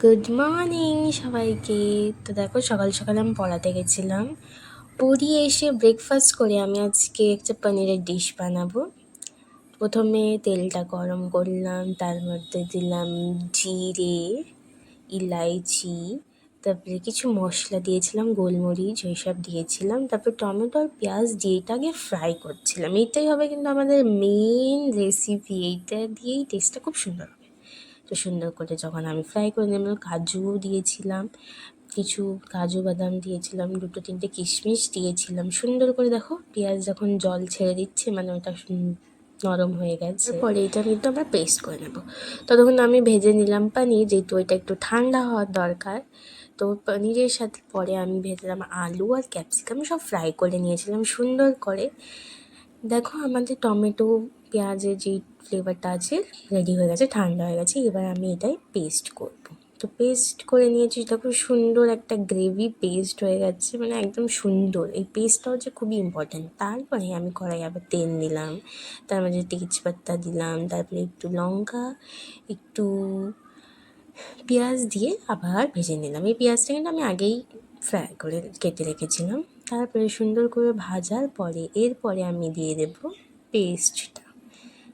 Good morning সবাইকে। তো দেখো, সকাল সকাল আমি পড়াতে গেছিলাম। পড়িয়ে এসে ব্রেকফাস্ট করে আমি আজকে একটা পনিরের ডিশ বানাবো। প্রথমে তেলটা গরম করলাম, তার মধ্যে দিলাম জিরে, ইলাইচি, তারপরে কিছু মশলা দিয়েছিলাম, গোলমরিচ ওইসব দিয়েছিলাম। তারপর টমেটো আর পেঁয়াজ দিয়ে এটা আগে ফ্রাই করছিলাম। এইটাই হবে কিন্তু আমাদের মেন রেসিপি, এইটা দিয়েই টেস্টটা খুব সুন্দর হবে। তো সুন্দর করে যখন আমি ফ্রাই করে নিলাম, কাজুও দিয়েছিলাম, কিছু কাজু বাদাম দিয়েছিলাম, 2-3টে কিশমিশ দিয়েছিলাম। সুন্দর করে দেখো, পেঁয়াজ যখন জল ছেড়ে দিচ্ছে, মানে ওটা নরম হয়ে গেছে, পরে এটা কিন্তু আমরা পেস্ট করে নেব। ততক্ষণ আমি ভেজে নিলাম পনির, যেহেতু এটা একটু ঠান্ডা হওয়ার দরকার। তো পনিরের সাথে পরে আমি ভেজলাম আলু আর ক্যাপসিকাম, সব ফ্রাই করে নিয়েছিলাম সুন্দর করে। দেখো, আমাদের টমেটো পেঁয়াজের যেই ফ্লেভারটা আছে রেডি হয়ে গেছে, ঠান্ডা হয়ে গেছে। এবার আমি এটাই পেস্ট করব। তো পেস্ট করে নিয়েছি, দেখো সুন্দর একটা গ্রেভি পেস্ট হয়ে গেছে, মানে একদম সুন্দর। এই পেস্টটা হচ্ছে খুবই ইম্পর্ট্যান্ট। তারপরে আমি কড়াই আবার তেল দিলাম, তার মধ্যে তেজপাতা দিলাম, তারপরে একটু লঙ্কা, একটু পেঁয়াজ দিয়ে আবার ভেজে নিলাম। এই পেঁয়াজটা কিন্তু আমি আগেই ফ্রাই করে কেটে রেখেছিলাম। তারপরে সুন্দর করে ভাজার পরে এরপরে আমি দিয়ে দেবো পেস্টটা।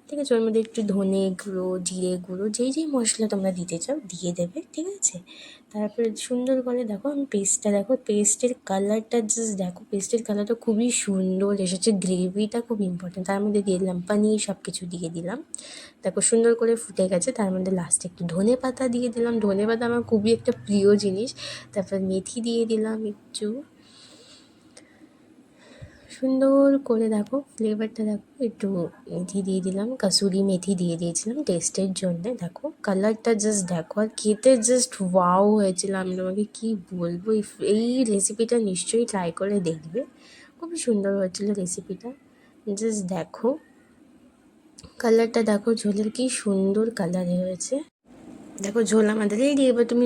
ঠিক আছে, ওর মধ্যে একটু ধনে গুঁড়ো, জিরে গুঁড়ো, যেই যেই মশলা তোমরা দিতে চাও দিয়ে দেবে, ঠিক আছে। তারপরে সুন্দর করে দেখো, আমি পেস্টটা দেখো, পেস্টের কালারটা জাস্ট দেখো, পেস্টের কালারটা খুবই সুন্দর এসেছে। গ্রেভিটা খুব ইম্পর্টেন্ট। তার মধ্যে দিয়ে দিলাম পনির, সব কিছু দিয়ে দিলাম। দেখো সুন্দর করে ফুটে গেছে। তার মধ্যে লাস্টে একটু ধনে পাতা দিয়ে দিলাম। ধনে পাতা আমার খুবই একটা প্রিয় জিনিস। তারপর মেথি দিয়ে দিলাম একটু। সুন্দর করে দেখো, ফ্লেভারটা দেখো, একটু মেথি দিয়ে দিলাম, কাসুরি মেথি দিয়ে দিয়েছিলাম টেস্টের জন্যে। দেখো কালারটা জাস্ট দেখো, আর খেতে জাস্ট ওয়াও হয়েছিল। আমি তোমাকে কী বলবো, এই রেসিপিটা নিশ্চয়ই ট্রাই করে দেখবে, খুবই সুন্দর হয়েছিল রেসিপিটা। জাস্ট দেখো কালারটা, দেখো ঝোলের কি সুন্দর কালার হয়েছে। দেখো ঝোল আমাদের রেডি। এবার তুমি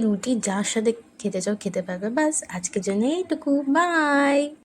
রুটি যার সাথে খেতে চাও খেতে পারবে। বাস, আজকের জন্য এইটুকু, বাই।